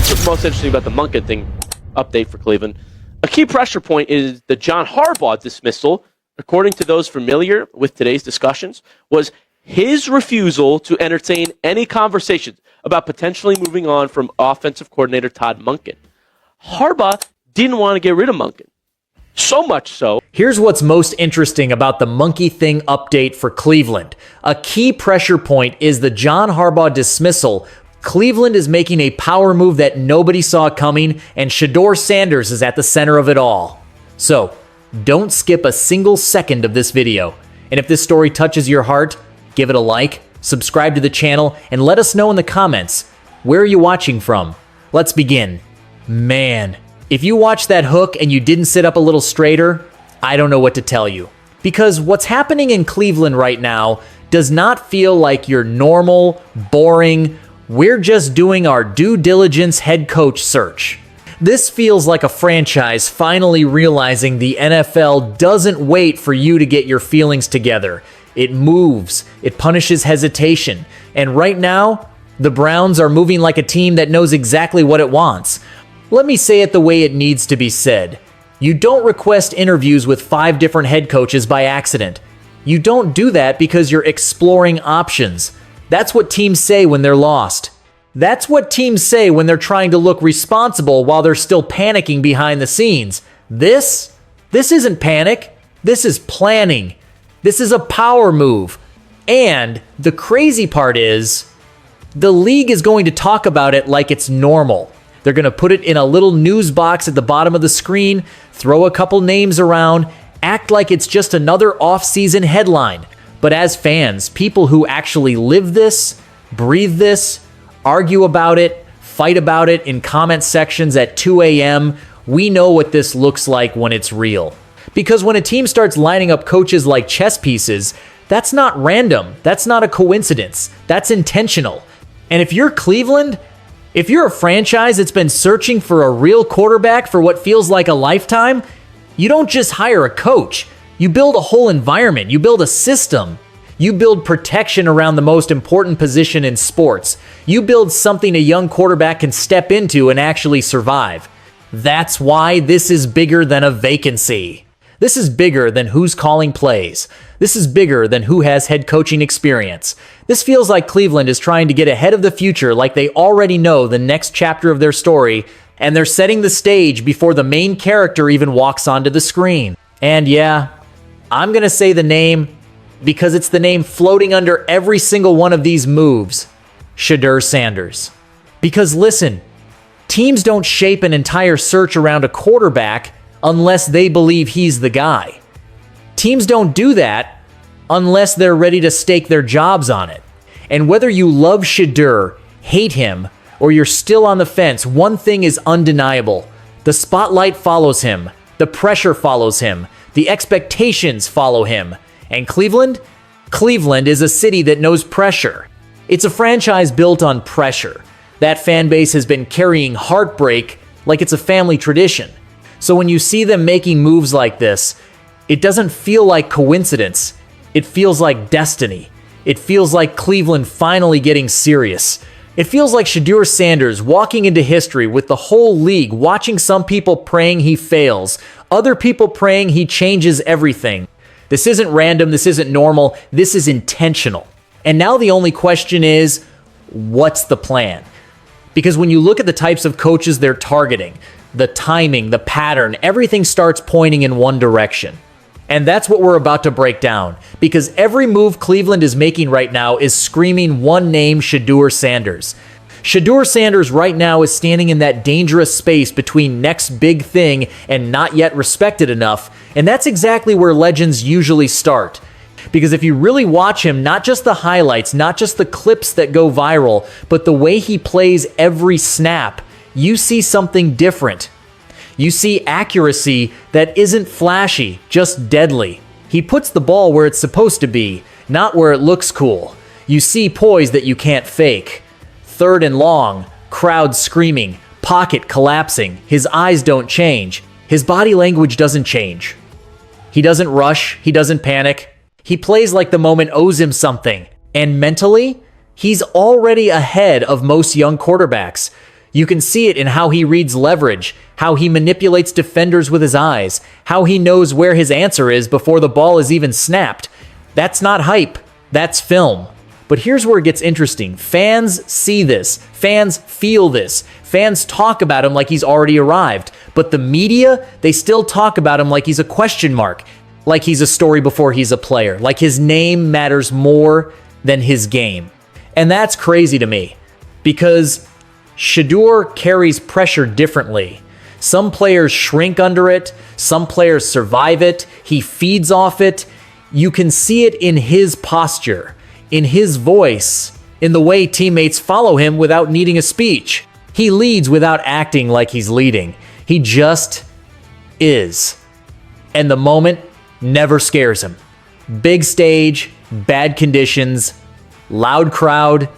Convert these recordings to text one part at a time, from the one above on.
here's what's most interesting about the Monken thing update for Cleveland. A key pressure point is the John Harbaugh dismissal, according to those familiar with today's discussions, was his refusal to entertain any conversations about potentially moving on from offensive coordinator Todd Monken. Harbaugh didn't want to get rid of Monken. So much so. Here's what's most interesting about the Monkey Thing update for Cleveland. A key pressure point is the John Harbaugh dismissal. Cleveland is making a power move that nobody saw coming, and Shedeur Sanders is at the center of it all. So, don't skip a single second of this video. And if this story touches your heart, give it a like, subscribe to the channel, and let us know in the comments, where are you watching from? Let's begin. Man, if you watched that hook and you didn't sit up a little straighter, I don't know what to tell you. Because what's happening in Cleveland right now does not feel like your normal, boring, we're just doing our due diligence head coach search. This feels like a franchise finally realizing the NFL doesn't wait for you to get your feelings together. It moves, it punishes hesitation, and right now, the Browns are moving like a team that knows exactly what it wants. Let me say it the way it needs to be said. You don't request interviews with 5 different head coaches by accident. You don't do that because you're exploring options. That's what teams say when they're lost. That's what teams say when they're trying to look responsible while they're still panicking behind the scenes. This isn't panic. This is planning. This is a power move. And the crazy part is, the league is going to talk about it like it's normal. They're going to put it in a little news box at the bottom of the screen, throw a couple names around, act like it's just another off-season headline. But as fans, people who actually live this, breathe this, argue about it, fight about it in comment sections at 2 a.m., we know what this looks like when it's real. Because when a team starts lining up coaches like chess pieces, that's not random. That's not a coincidence. That's intentional. And if you're Cleveland, if you're a franchise that's been searching for a real quarterback for what feels like a lifetime, you don't just hire a coach. You build a whole environment. You build a system. You build protection around the most important position in sports. You build something a young quarterback can step into and actually survive. That's why this is bigger than a vacancy. This is bigger than who's calling plays. This is bigger than who has head coaching experience. This feels like Cleveland is trying to get ahead of the future, like they already know the next chapter of their story, and they're setting the stage before the main character even walks onto the screen. And yeah, I'm going to say the name because it's the name floating under every single one of these moves, Shedeur Sanders. Because listen, teams don't shape an entire search around a quarterback unless they believe he's the guy. Teams don't do that unless they're ready to stake their jobs on it. And whether you love Shedeur, hate him, or you're still on the fence, one thing is undeniable. The spotlight follows him. The pressure follows him. The expectations follow him. And Cleveland? Cleveland is a city that knows pressure. It's a franchise built on pressure. That fan base has been carrying heartbreak like it's a family tradition. So when you see them making moves like this, it doesn't feel like coincidence. It feels like destiny. It feels like Cleveland finally getting serious. It feels like Shedeur Sanders walking into history with the whole league watching some people praying he fails, other people praying he changes everything. This isn't random, this isn't normal, this is intentional. And now the only question is, what's the plan? Because when you look at the types of coaches they're targeting, the timing, the pattern, everything starts pointing in one direction. And that's what we're about to break down, because every move Cleveland is making right now is screaming one name, Shedeur Sanders. Shedeur Sanders right now is standing in that dangerous space between next big thing and not yet respected enough, and that's exactly where legends usually start. Because if you really watch him, not just the highlights, not just the clips that go viral, but the way he plays every snap, you see something different. You see accuracy that isn't flashy, just deadly. He puts the ball where it's supposed to be, not where it looks cool. You see poise that you can't fake. 3rd and long, crowd screaming, pocket collapsing, his eyes don't change, his body language doesn't change. He doesn't rush, he doesn't panic. He plays like the moment owes him something. And mentally, he's already ahead of most young quarterbacks. You can see it in how he reads leverage, how he manipulates defenders with his eyes, how he knows where his answer is before the ball is even snapped. That's not hype, that's film. But here's where it gets interesting. Fans see this. Fans feel this. Fans talk about him like he's already arrived. But the media, they still talk about him like he's a question mark, like he's a story before he's a player, like his name matters more than his game. And that's crazy to me because Shedeur carries pressure differently. Some players shrink under it. Some players survive it. He feeds off it. You can see it in his posture, in his voice, in the way teammates follow him without needing a speech. He leads without acting like he's leading. He just is. And the moment never scares him. Big stage, bad conditions, loud crowd.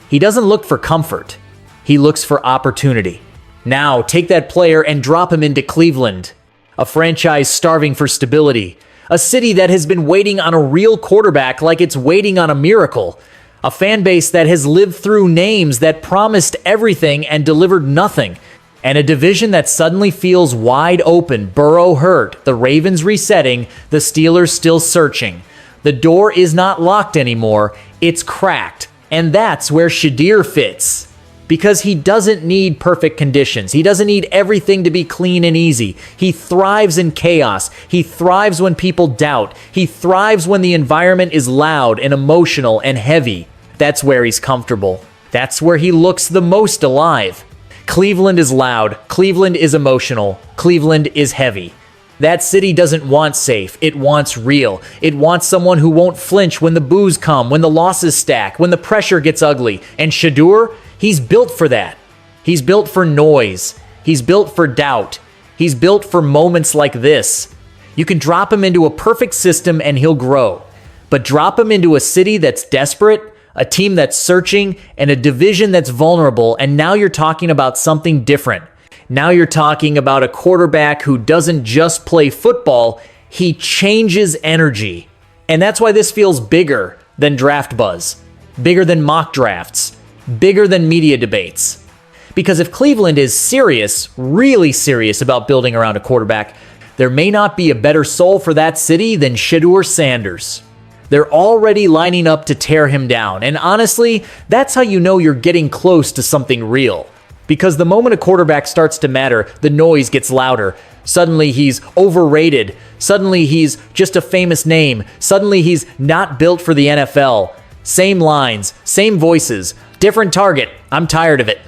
He doesn't look for comfort. He looks for opportunity. Now, take that player and drop him into Cleveland, a franchise starving for stability, a city that has been waiting on a real quarterback like it's waiting on a miracle, a fan base that has lived through names that promised everything and delivered nothing, and a division that suddenly feels wide open. Burrow hurt, the Ravens resetting, the Steelers still searching. The door is not locked anymore, it's cracked, and that's where Shedeur fits. Because he doesn't need perfect conditions. He doesn't need everything to be clean and easy. He thrives in chaos. He thrives when people doubt. He thrives when the environment is loud and emotional and heavy. That's where he's comfortable. That's where he looks the most alive. Cleveland is loud. Cleveland is emotional. Cleveland is heavy. That city doesn't want safe. It wants real. It wants someone who won't flinch when the boos come, when the losses stack, when the pressure gets ugly. And Shedeur, he's built for that. He's built for noise. He's built for doubt. He's built for moments like this. You can drop him into a perfect system and he'll grow. But drop him into a city that's desperate, a team that's searching, and a division that's vulnerable, and now you're talking about something different. Now you're talking about a quarterback who doesn't just play football, he changes energy. And that's why this feels bigger than draft buzz, bigger than mock drafts, bigger than media debates. Because if Cleveland is serious, really serious about building around a quarterback, there may not be a better soul for that city than Shedeur Sanders. They're already lining up to tear him down, and honestly, that's how you know you're getting close to something real. Because the moment a quarterback starts to matter, the noise gets louder. Suddenly he's overrated. Suddenly he's just a famous name. Suddenly he's not built for the NFL. Same lines, same voices, different target. I'm tired of it.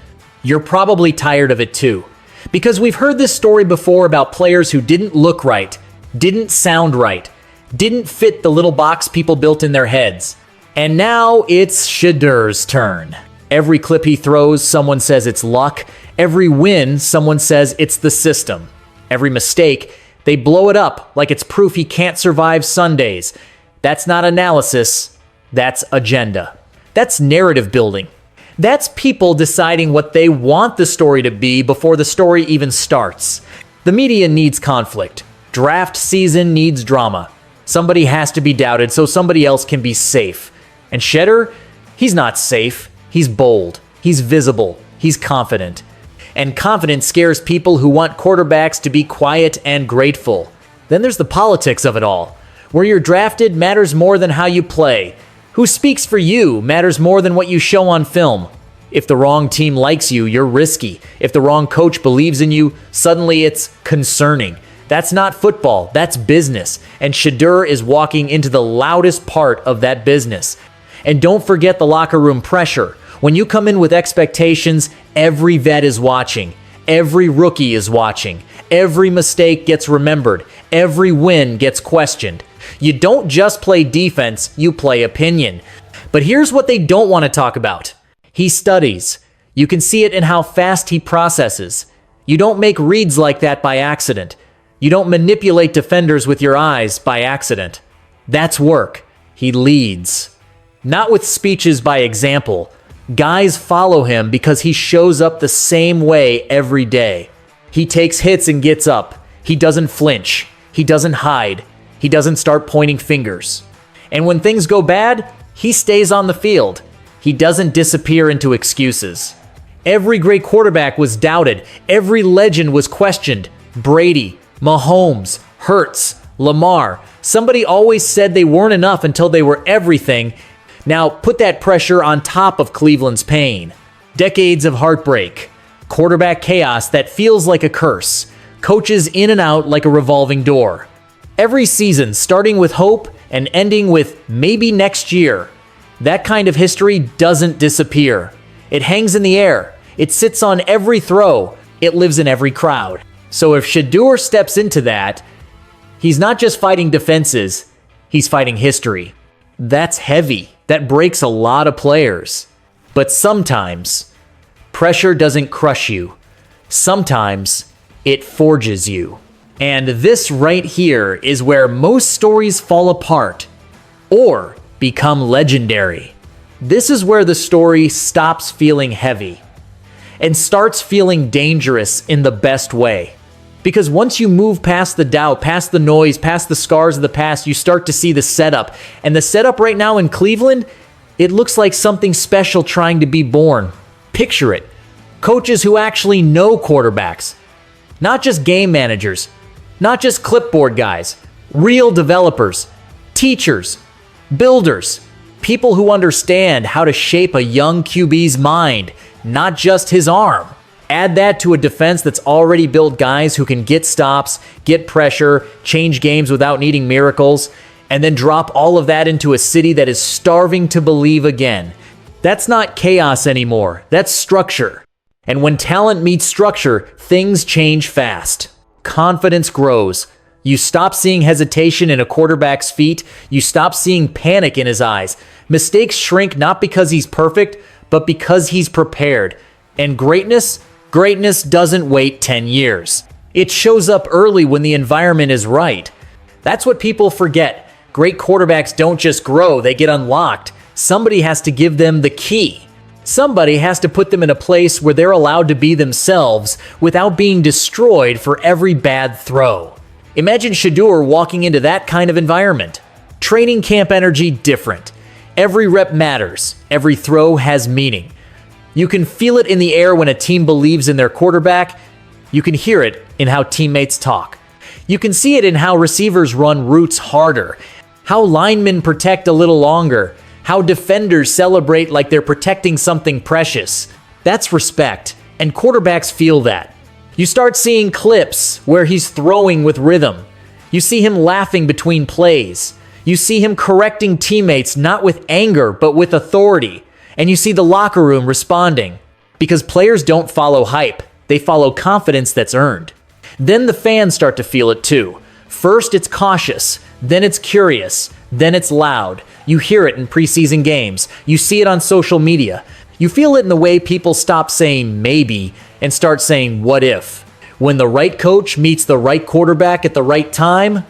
You're probably tired of it too. Because we've heard this story before about players who didn't look right, didn't sound right, didn't fit the little box people built in their heads. And now it's Shedeur's turn. Every clip he throws, someone says it's luck. Every win, someone says it's the system. Every mistake, they blow it up like it's proof he can't survive Sundays. That's not analysis, that's agenda. That's narrative building. That's people deciding what they want the story to be before the story even starts. The media needs conflict. Draft season needs drama. Somebody has to be doubted so somebody else can be safe. And Shedeur, he's not safe. He's bold. He's visible. He's confident. And confidence scares people who want quarterbacks to be quiet and grateful. Then there's the politics of it all. Where you're drafted matters more than how you play. Who speaks for you matters more than what you show on film. If the wrong team likes you, you're risky. If the wrong coach believes in you, suddenly it's concerning. That's not football, that's business. And Shedeur is walking into the loudest part of that business. And don't forget the locker room pressure. When you come in with expectations, every vet is watching. Every rookie is watching. Every mistake gets remembered. Every win gets questioned. You don't just play defense, you play opinion. But here's what they don't want to talk about. He studies. You can see it in how fast he processes. You don't make reads like that by accident. You don't manipulate defenders with your eyes by accident. That's work. He leads. Not with speeches by example. Guys follow him because he shows up the same way every day. He takes hits and gets up. He doesn't flinch. He doesn't hide. He doesn't start pointing fingers. And when things go bad, he stays on the field. He doesn't disappear into excuses. Every great quarterback was doubted. Every legend was questioned. Brady, Mahomes, Hurts, Lamar. Somebody always said they weren't enough until they were everything. Now put that pressure on top of Cleveland's pain. Decades of heartbreak. Quarterback chaos that feels like a curse. Coaches in and out like a revolving door. Every season starting with hope and ending with maybe next year. That kind of history doesn't disappear. It hangs in the air. It sits on every throw. It lives in every crowd. So if Shedeur steps into that, he's not just fighting defenses, he's fighting history. That's heavy. That breaks a lot of players. But sometimes, pressure doesn't crush you. Sometimes, it forges you. And this right here is where most stories fall apart or become legendary. This is where the story stops feeling heavy and starts feeling dangerous in the best way. Because once you move past the doubt, past the noise, past the scars of the past, you start to see the setup. And the setup right now in Cleveland, it looks like something special trying to be born. Picture it. Coaches who actually know quarterbacks. Not just game managers. Not just clipboard guys. Real developers. Teachers. Builders. People who understand how to shape a young QB's mind, not just his arm. Add that to a defense that's already built guys who can get stops, get pressure, change games without needing miracles, and then drop all of that into a city that is starving to believe again. That's not chaos anymore. That's structure. And when talent meets structure, things change fast. Confidence grows. You stop seeing hesitation in a quarterback's feet. You stop seeing panic in his eyes. Mistakes shrink not because he's perfect, but because he's prepared. And greatness doesn't wait 10 years. It shows up early when the environment is right. That's what people forget. Great quarterbacks don't just grow, they get unlocked. Somebody has to give them the key. Somebody has to put them in a place where they're allowed to be themselves without being destroyed for every bad throw. Imagine Shedeur walking into that kind of environment. Training camp energy different. Every rep matters. Every throw has meaning. You can feel it in the air when a team believes in their quarterback. You can hear it in how teammates talk. You can see it in how receivers run routes harder, how linemen protect a little longer, how defenders celebrate like they're protecting something precious. That's respect, and quarterbacks feel that. You start seeing clips where he's throwing with rhythm. You see him laughing between plays. You see him correcting teammates not with anger, but with authority. And you see the locker room responding. Because players don't follow hype, they follow confidence that's earned. Then the fans start to feel it too. First it's cautious, then it's curious, then it's loud. You hear it in preseason games. You see it on social media. You feel it in the way people stop saying maybe and start saying what if. When the right coach meets the right quarterback at the right time,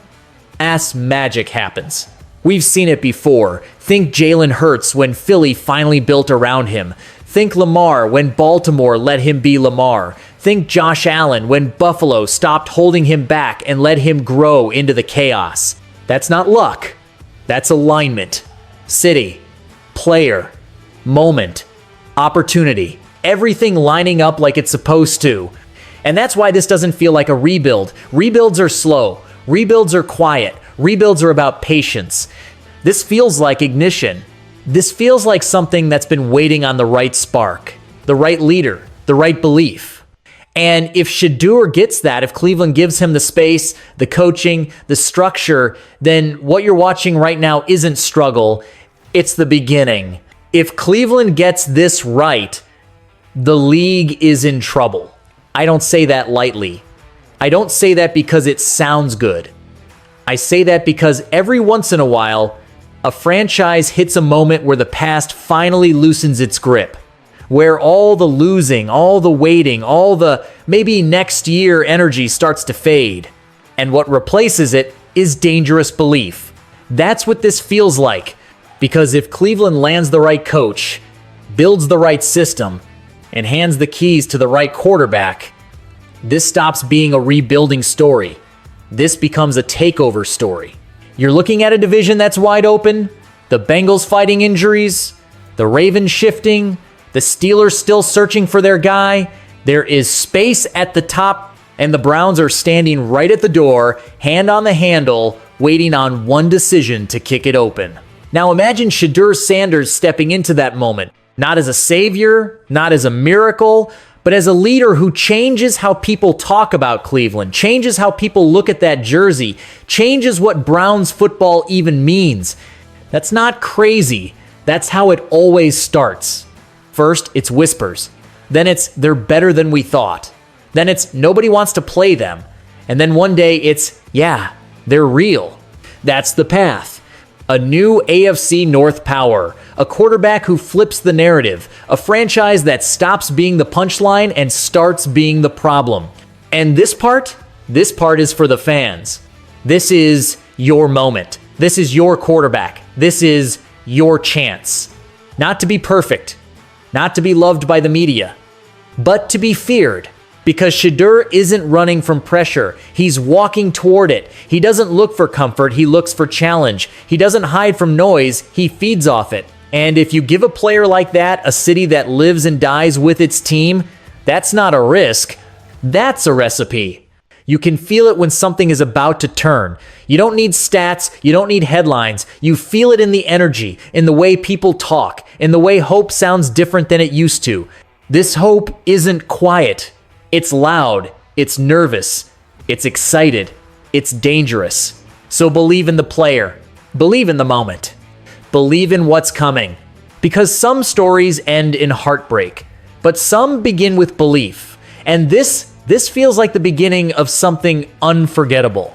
magic happens. We've seen it before. Think Jalen Hurts when Philly finally built around him. Think Lamar when Baltimore let him be Lamar. Think Josh Allen when Buffalo stopped holding him back and let him grow into the chaos. That's not luck. That's alignment. City, player, moment, opportunity. Everything lining up like it's supposed to. And that's why this doesn't feel like a rebuild. Rebuilds are slow. Rebuilds are quiet. Rebuilds are about patience. This feels like ignition. This feels like something that's been waiting on the right spark, the right leader, the right belief. And if Shedeur gets that, if Cleveland gives him the space, the coaching, the structure, then what you're watching right now isn't struggle, it's the beginning. If Cleveland gets this right, the league is in trouble. I don't say that lightly. I don't say that because it sounds good. I say that because every once in a while, a franchise hits a moment where the past finally loosens its grip, where all the losing, all the waiting, all the maybe next year energy starts to fade, and what replaces it is dangerous belief. That's what this feels like, because if Cleveland lands the right coach, builds the right system, and hands the keys to the right quarterback, this stops being a rebuilding story. This becomes a takeover story. You're looking at a division that's wide open, the Bengals fighting injuries, the Ravens shifting, The Steelers still searching for their guy. There is space at the top, and the Browns are standing right at the door, hand on the handle, waiting on one decision to kick it open. Now imagine Shedeur Sanders stepping into that moment, not as a savior, not as a miracle, but as a leader who changes how people talk about Cleveland, changes how people look at that jersey, changes what Browns football even means. That's not crazy. That's how it always starts. First, it's whispers. Then it's they're better than we thought. Then it's nobody wants to play them. And then one day it's, yeah, they're real. That's the path. A new AFC North power, a quarterback who flips the narrative, a franchise that stops being the punchline and starts being the problem. And this part is for the fans. This is your moment. This is your quarterback. This is your chance. Not to be perfect, not to be loved by the media, but to be feared. Because Shedeur isn't running from pressure. He's walking toward it. He doesn't look for comfort. He looks for challenge. He doesn't hide from noise. He feeds off it. And if you give a player like that a city that lives and dies with its team, that's not a risk. That's a recipe. You can feel it when something is about to turn. You don't need stats. You don't need headlines. You feel it in the energy, in the way people talk, in the way hope sounds different than it used to. This hope isn't quiet. It's loud, it's nervous, it's excited, it's dangerous. So believe in the player, believe in the moment, believe in what's coming. Because some stories end in heartbreak, but some begin with belief. And this feels like the beginning of something unforgettable.